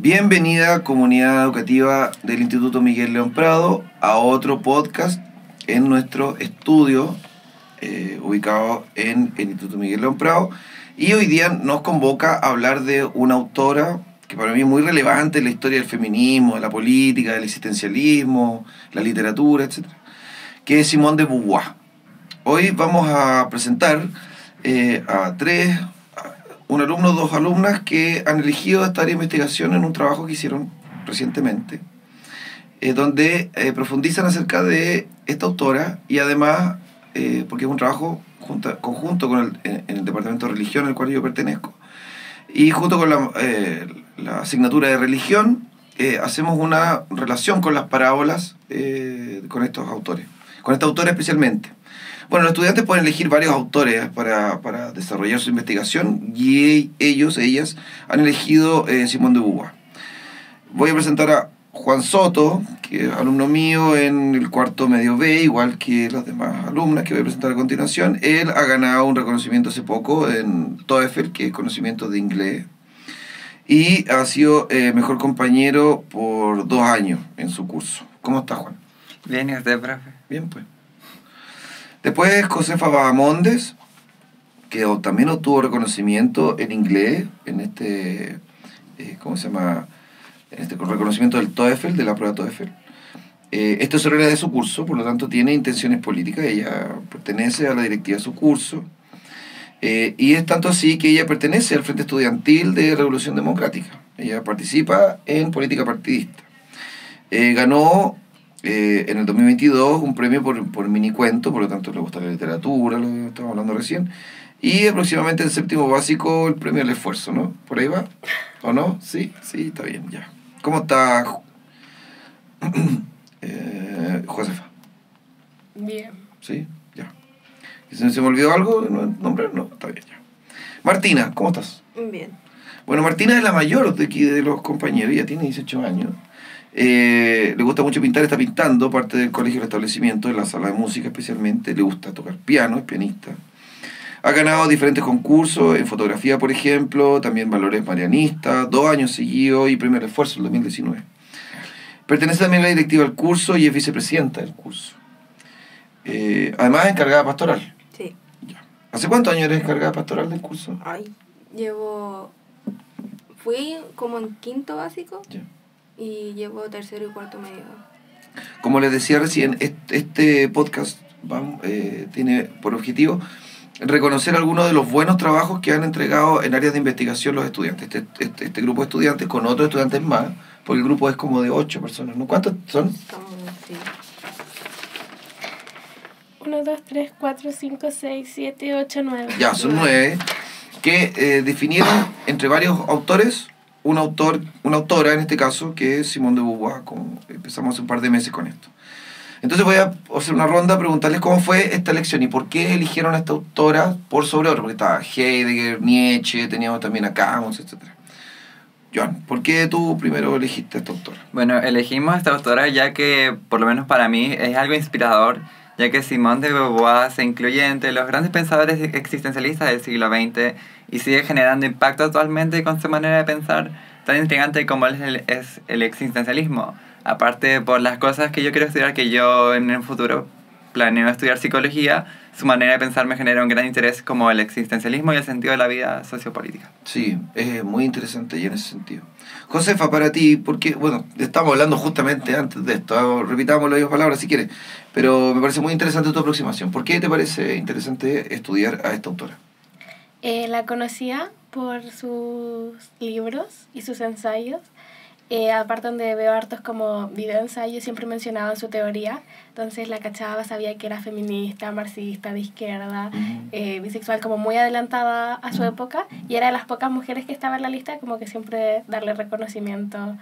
Bienvenida, comunidad educativa del Instituto Miguel León Prado, a otro podcast en nuestro estudio ubicado en el Instituto Miguel León Prado. Y hoy día nos convoca a hablar de una autora que para mí es muy relevante en la historia del feminismo, de la política, del existencialismo, la literatura, etc., que es Simone de Beauvoir. Hoy vamos a presentar un alumno, dos alumnas que han elegido esta área de investigación en un trabajo que hicieron recientemente, donde profundizan acerca de esta autora y además, porque es un trabajo conjunto con el Departamento de Religión al cual yo pertenezco, y junto con la asignatura de religión, hacemos una relación con las parábolas con estos autores, con esta autora especialmente. Bueno, los estudiantes pueden elegir varios autores para desarrollar su investigación y ellas han elegido Simone de Beauvoir. Voy a presentar a Juan Soto, que es alumno mío en el cuarto medio B, igual que las demás alumnas que voy a presentar a continuación. Él ha ganado un reconocimiento hace poco en TOEFL, que es conocimiento de inglés, y ha sido mejor compañero por 2 años en su curso. ¿Cómo está, Juan? Bien, ¿y usted, profe? Bien, pues. Después Josefa Bahamondes, que también obtuvo reconocimiento en inglés, en este, en este reconocimiento del TOEFL, de la prueba TOEFL. Esto es tesorera de su curso, por lo tanto tiene intenciones políticas, ella pertenece a la directiva de su curso, y es tanto así que ella pertenece al Frente Estudiantil de Revolución Democrática. Ella participa en política partidista. Ganó en el 2022 un premio por minicuento, por lo tanto le gusta la literatura, lo que estamos hablando recién, y aproximadamente en séptimo básico el premio al esfuerzo, ¿no? ¿Por ahí va? ¿O no? Sí, está bien, ya. ¿Cómo está Josefa? Bien. ¿Sí? Ya. ¿Se me olvidó algo? ¿Nombre? No, está bien, ya. Martina, ¿cómo estás? Bien. Bueno, Martina es la mayor de aquí de los compañeros, ella tiene 18 años. Le gusta mucho pintar, está pintando, parte del colegio del establecimiento, en la sala de música especialmente. Le gusta tocar piano, es pianista. Ha ganado diferentes concursos en fotografía, por ejemplo, también valores marianistas, 2 años seguidos y premio al esfuerzo en 2019. Pertenece también a la directiva del curso y es vicepresidenta del curso. Además es encargada pastoral. Sí. Ya. ¿Hace cuántos años eres encargada pastoral del curso? Fui como en quinto básico. Ya. Y llevo tercero y cuarto medio. Como les decía recién, este podcast tiene por objetivo reconocer algunos de los buenos trabajos que han entregado en áreas de investigación los estudiantes. Este grupo de estudiantes con otros estudiantes más, porque el grupo es como de 8 personas, ¿no? ¿Cuántos son? Sí. 1, 2, 3, 4, 5, 6, 7, 8, 9. Ya, son 9, que definieron entre varios autores una autora en este caso, que es Simone de Beauvoir. Empezamos hace un par de meses con esto. Entonces voy a hacer una ronda, preguntarles cómo fue esta elección y por qué eligieron a esta autora por sobre otra, porque estaba Heidegger, Nietzsche, teníamos también a Camus, etc. Joan, ¿por qué tú primero elegiste a esta autora? Bueno, elegimos a esta autora ya que, por lo menos para mí, es algo inspirador, ya que Simone de Beauvoir se incluye entre los grandes pensadores existencialistas del siglo XX y sigue generando impacto actualmente con su manera de pensar tan intrigante como es el existencialismo. Aparte, por las cosas que yo quiero estudiar, que yo en el futuro planeo estudiar psicología, su manera de pensar me genera un gran interés como el existencialismo y el sentido de la vida sociopolítica. Sí, es muy interesante y en ese sentido. Josefa, para ti, porque, bueno, estamos hablando justamente antes de esto, repitamos las mismas palabras si quieres, pero me parece muy interesante tu aproximación. ¿Por qué te parece interesante estudiar a esta autora? La conocía por sus libros y sus ensayos. Aparte donde veo hartos como videoensayos, siempre mencionaban su teoría. Entonces la cachaba, sabía que era feminista, marxista, de izquierda, bisexual, como muy adelantada a su época. Y era de las pocas mujeres que estaba en la lista, como que siempre darle reconocimiento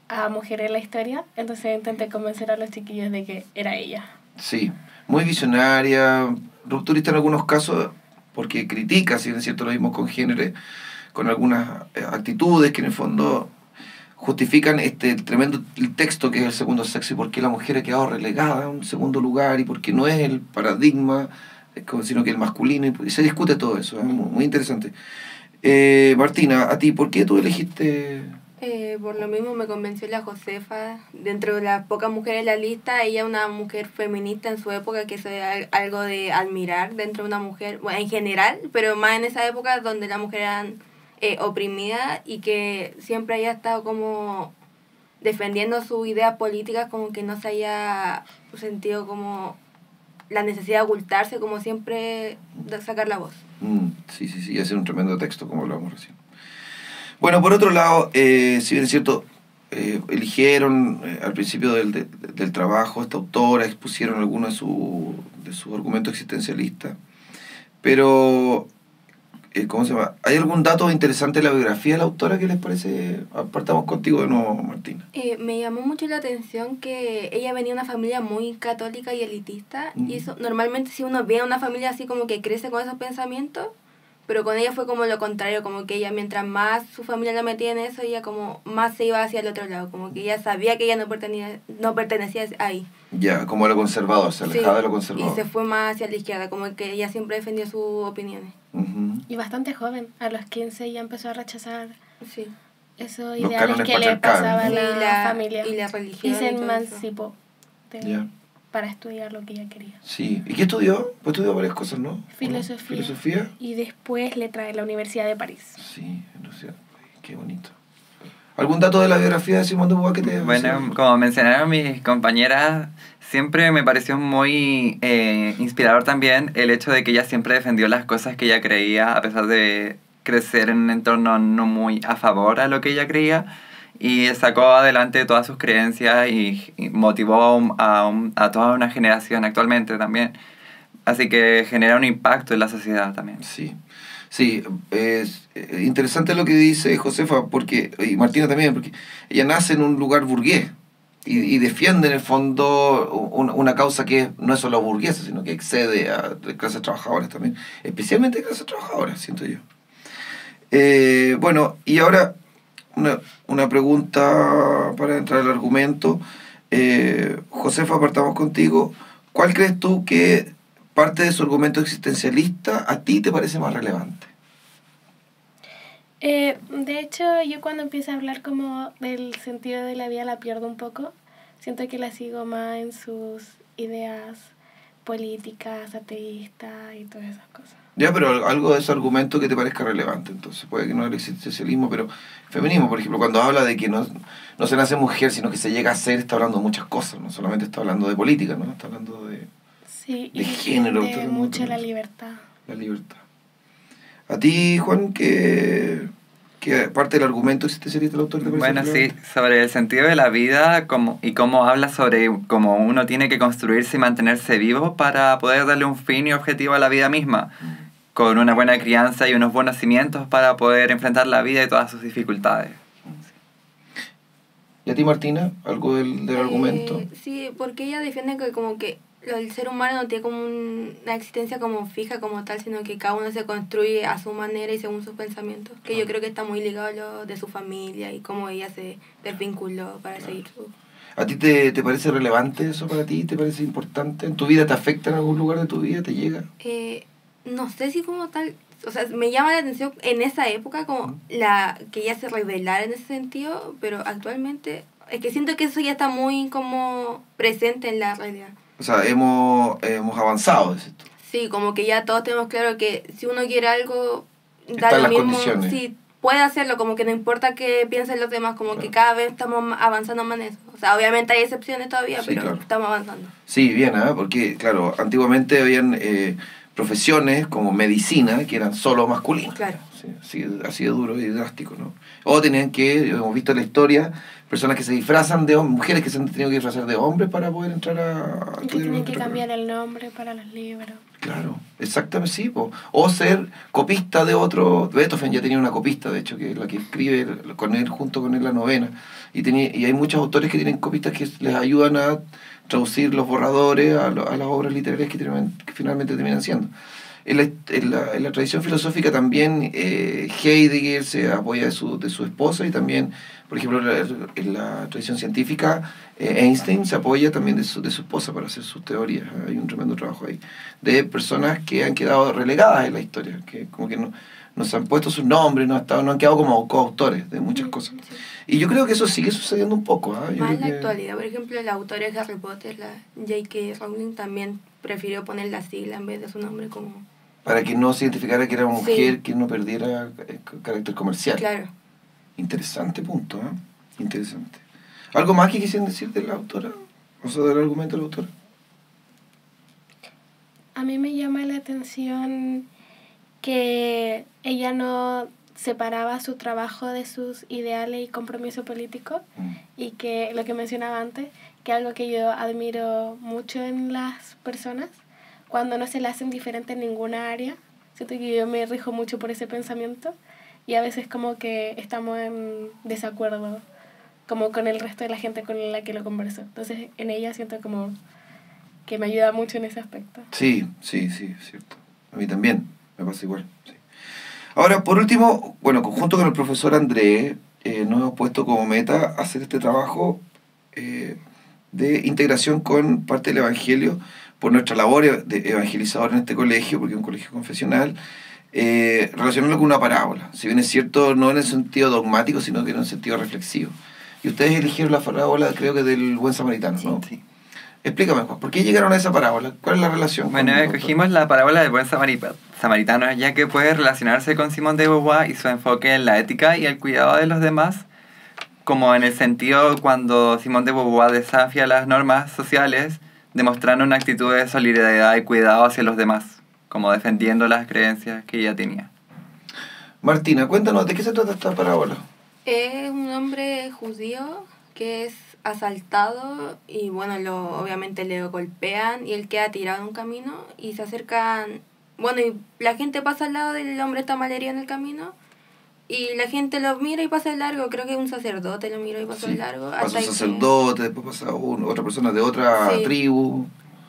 a mujeres en la historia. Entonces intenté convencer a los chiquillos de que era ella. Sí, muy visionaria, rupturista en algunos casos, porque critica, si es cierto, lo mismo con género, con algunas actitudes que en el fondo justifican el tremendo texto que es el segundo sexo y por qué la mujer ha quedado relegada a un segundo lugar y por qué no es el paradigma, sino que el masculino, y se discute todo eso, es muy interesante. Martina, a ti, ¿por qué tú elegiste Por lo mismo me convenció la Josefa. Dentro de las pocas mujeres en la lista, ella es una mujer feminista en su época, que eso es algo de admirar dentro de una mujer, bueno, en general, pero más en esa época donde las mujeres eran oprimidas, y que siempre haya estado como defendiendo sus ideas políticas, como que no se haya sentido como la necesidad de ocultarse, como siempre de sacar la voz. Sí, y hacer un tremendo texto, como hablábamos recién. Bueno, por otro lado, si bien es cierto, eligieron al principio del trabajo esta autora, expusieron algunos de sus argumentos existencialistas, pero, ¿cómo se llama? ¿Hay algún dato interesante de la biografía de la autora que les parece? Partamos contigo de nuevo, Martina. Me llamó mucho la atención que ella venía de una familia muy católica y elitista, y eso, normalmente si uno ve a una familia así como que crece con esos pensamientos, pero con ella fue como lo contrario, como que ella, mientras más su familia la metía en eso, ella como más se iba hacia el otro lado, como que ella sabía que ella no pertenecía ahí. Ya, como a lo conservador, se alejaba de lo conservador. Y se fue más hacia la izquierda, como que ella siempre defendió sus opiniones. Y bastante joven, a los 15 ya empezó a rechazar esos Los ideales cánones que le pasaba a ¿no? la familia. Y la religión. Y se y todo emancipó para estudiar lo que ella quería. Sí. ¿Y qué estudió? Pues estudió varias cosas, ¿no? Filosofía. Y después le trae la Universidad de París. Sí, qué bonito. ¿Algún dato de la biografía de Simone de Beauvoir que te... Bueno, como mencionaron mis compañeras, siempre me pareció muy inspirador también el hecho de que ella siempre defendió las cosas que ella creía, a pesar de crecer en un entorno no muy a favor a lo que ella creía, y sacó adelante todas sus creencias y motivó a toda una generación actualmente también. Así que genera un impacto en la sociedad también. Sí, es interesante lo que dice Josefa, y Martina también, porque ella nace en un lugar burgués y defiende en el fondo una causa que no es solo burguesa, sino que excede a clases trabajadoras también, especialmente clases trabajadoras, siento yo. Bueno, y ahora una pregunta para entrar al argumento. Josefa, partamos contigo. ¿Cuál crees tú que parte de su argumento existencialista a ti te parece más relevante? De hecho, yo cuando empiezo a hablar como del sentido de la vida la pierdo un poco. Siento que la sigo más en sus ideas políticas, ateístas y todas esas cosas. Ya, pero algo de ese argumento que te parezca relevante, entonces puede que no el existencialismo, pero el feminismo, por ejemplo, cuando habla de que no se nace mujer, sino que se llega a ser, está hablando de muchas cosas, no solamente está hablando de política, ¿no? Está hablando de género. De mucho la libertad. La libertad. A ti, Juan, ¿qué parte del argumento existencialista del autor te parece Bueno, relevante? sí, sobre el sentido de la vida y cómo habla sobre cómo uno tiene que construirse y mantenerse vivo para poder darle un fin y objetivo a la vida misma, con una buena crianza y unos buenos cimientos para poder enfrentar la vida y todas sus dificultades. ¿Y a ti, Martina, algo del argumento? Sí, porque ella defiende que como que el ser humano no tiene como una existencia como fija como tal, sino que cada uno se construye a su manera y según sus pensamientos, que yo creo que está muy ligado a lo de su familia y cómo ella se desvinculó para seguir su... ¿A ti te parece relevante eso para ti? ¿Te parece importante? ¿En tu vida te afecta en algún lugar de tu vida? ¿Te llega? No sé si como tal, o sea, me llama la atención en esa época como que ella se rebelara en ese sentido, pero actualmente es que siento que eso ya está muy como presente en la realidad. O sea, hemos avanzado, ¿es esto? Sí, como que ya todos tenemos claro que si uno quiere algo, Están da lo las mismo, condiciones. sí, puede hacerlo, como que no importa qué piensen los demás, como que cada vez estamos avanzando más en eso. O sea, obviamente hay excepciones todavía, pero claro. Estamos avanzando. Sí, bien, porque, claro, antiguamente habían profesiones como medicina que eran solo masculinas. Claro. Sí, así de duro y drástico, ¿no? O tenían que, hemos visto en la historia, personas que se disfrazan de hombres, mujeres que se han tenido que disfrazar de hombres para poder entrar a y que tienen que cambiar el nombre para los libros. Claro, exactamente, sí. O ser copista de otro. Beethoven ya tenía una copista, de hecho, que es la que escribe con él, junto con él, la novena. Y hay muchos autores que tienen copistas que les ayudan a traducir los borradores a las obras literarias que finalmente terminan siendo. En la tradición filosófica también Heidegger se apoya de su esposa, y también, por ejemplo, en la tradición científica Einstein se apoya también de su esposa para hacer sus teorías. Hay un tremendo trabajo ahí de personas que han quedado relegadas en la historia, que como que no nos han puesto sus nombres, no han quedado como coautores de muchas cosas. Sí. Y yo creo que eso sigue sucediendo un poco. Yo Más creo en la que- actualidad, por ejemplo, la autora de Harry Potter, la J.K. Rowling, también prefirió poner la sigla en vez de su nombre como... Para que no se identificara que era una Sí. mujer, que no perdiera carácter comercial. Claro. Interesante punto, ¿eh? Interesante. ¿Algo más que quisieran decir de la autora? O sea, del argumento de la autora. A mí me llama la atención que ella no separaba su trabajo de sus ideales y compromiso político y que lo que mencionaba antes, que algo que yo admiro mucho en las personas, cuando no se le hacen diferente en ninguna área, siento que yo me rijo mucho por ese pensamiento y a veces como que estamos en desacuerdo como con el resto de la gente con la que lo converso. Entonces en ella siento como que me ayuda mucho en ese aspecto. Sí, es cierto. A mí también, me pasa igual. Sí. Ahora, por último, bueno, junto con el profesor André, nos hemos puesto como meta hacer este trabajo de integración con parte del Evangelio por nuestra labor de evangelizador en este colegio, porque es un colegio confesional, relacionarlo con una parábola. Si bien es cierto, no en el sentido dogmático, sino que en el sentido reflexivo. Y ustedes eligieron la parábola, creo que del buen samaritano, ¿no? Sí. Explícame, Juan, ¿por qué llegaron a esa parábola? ¿Cuál es la relación? Bueno, con- escogimos la parábola del buen samaritano, ya que puede relacionarse con Simón de Beauvoir y su enfoque en la ética y el cuidado de los demás, como en el sentido cuando Simón de Beauvoir desafía las normas sociales, demostrando una actitud de solidaridad y cuidado hacia los demás, como defendiendo las creencias que ella tenía. Martina, cuéntanos, ¿de qué se trata esta parábola? Es un hombre judío que es asaltado y bueno, obviamente le golpean y él queda tirado en un camino y se acercan, bueno, y la gente pasa al lado del hombre está mal herido en el camino y la gente lo mira y pasa de largo, creo que un sacerdote lo miró y pasó de largo. Pasa hasta un que- sacerdote, después pasa otra persona de otra Sí. tribu.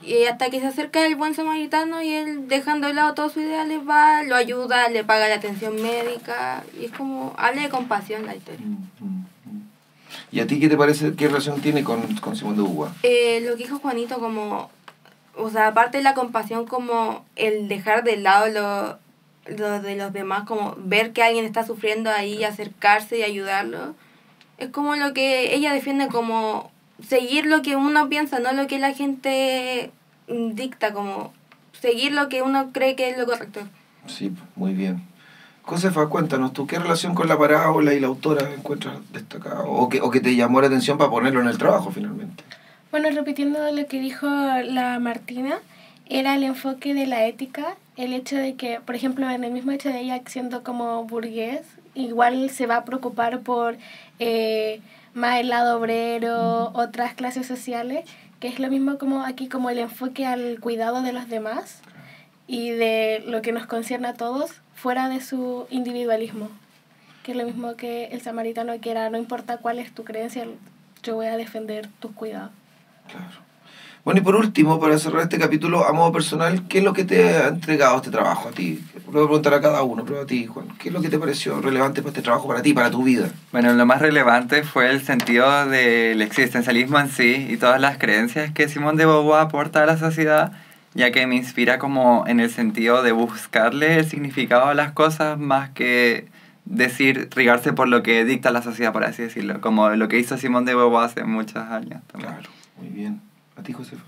Y hasta que se acerca el buen samaritano y él, dejando de lado todos sus ideales, va, lo ayuda, le paga la atención médica. Y es como, habla de compasión la historia. ¿Y a ti qué te parece, qué relación tiene con Simón de Beauvoir? Lo que dijo Juanito, como, o sea, aparte de la compasión, como el dejar de lado lo de los demás, como ver que alguien está sufriendo ahí, acercarse y ayudarlo. Es como lo que ella defiende, como seguir lo que uno piensa, no lo que la gente dicta, como seguir lo que uno cree que es lo correcto. Sí, muy bien. Josefa, cuéntanos, ¿tú qué relación con la parábola y la autora encuentras destacada? O que te llamó la atención para ponerlo en el trabajo, finalmente. Bueno, repitiendo lo que dijo la Martina, era el enfoque de la ética, el hecho de que, por ejemplo, en el mismo hecho de ella siendo como burgués, igual se va a preocupar por más el lado obrero, otras clases sociales, que es lo mismo como aquí, como el enfoque al cuidado de los demás y de lo que nos concierne a todos, fuera de su individualismo, que es lo mismo que el samaritano, que era, no importa cuál es tu creencia, yo voy a defender tus cuidados. Claro. Bueno, y por último, para cerrar este capítulo, a modo personal, ¿qué es lo que te ha entregado este trabajo a ti? Lo voy a preguntar a cada uno, pero a ti, Juan, ¿qué es lo que te pareció relevante para este trabajo, para ti, para tu vida? Bueno, lo más relevante fue el sentido del existencialismo en sí y todas las creencias que Simón de Beauvoir aporta a la sociedad, ya que me inspira como en el sentido de buscarle el significado a las cosas más que rigarse por lo que dicta la sociedad, por así decirlo, como lo que hizo Simón de Beauvoir hace muchos años también. Claro, muy bien. ¿A ti, Josefa?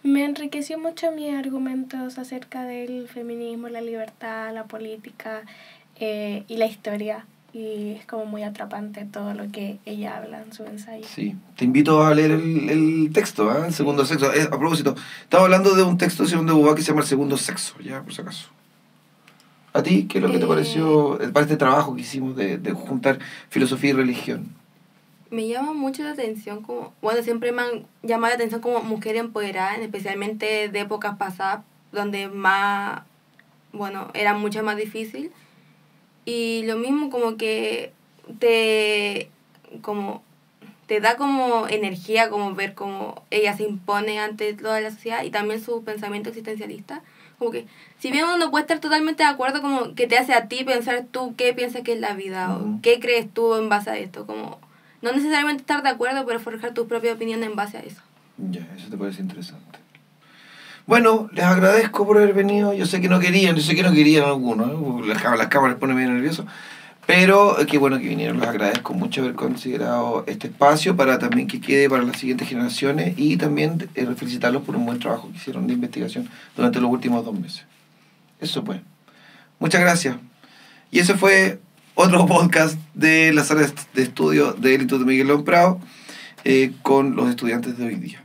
Me enriqueció mucho mis argumentos acerca del feminismo, la libertad, la política y la historia. Y es como muy atrapante todo lo que ella habla en su ensayo. Sí, te invito a leer el texto, ¿eh? El segundo sexo. A propósito, estaba hablando de un texto de Simón de Beauvoir que se llama El segundo sexo, ya, por si acaso. ¿A ti qué es lo que te pareció para este trabajo que hicimos de juntar filosofía y religión? Me llama mucho la atención como, bueno, siempre me han llamado la atención como mujer empoderada, especialmente de épocas pasadas, donde más, bueno, era mucho más difícil. Y lo mismo como que te da como energía, como ver cómo ella se impone ante toda la sociedad y también su pensamiento existencialista. Como que, si bien uno no puede estar totalmente de acuerdo, como que te hace a ti pensar tú qué piensas que es la vida o qué crees tú en base a esto, como no necesariamente estar de acuerdo, pero forjar tu propia opinión en base a eso. Ya, eso te parece interesante. Bueno, les agradezco por haber venido. Yo sé que no querían algunos, ¿eh? Las cámaras ponen medio nervioso. Pero qué bueno que vinieron, les agradezco mucho haber considerado este espacio para también que quede para las siguientes generaciones y también felicitarlos por un buen trabajo que hicieron de investigación durante los últimos 2 meses. Eso pues. Muchas gracias. Y ese fue otro podcast de la sala de estudio del Instituto Miguel León Prado con los estudiantes de hoy día.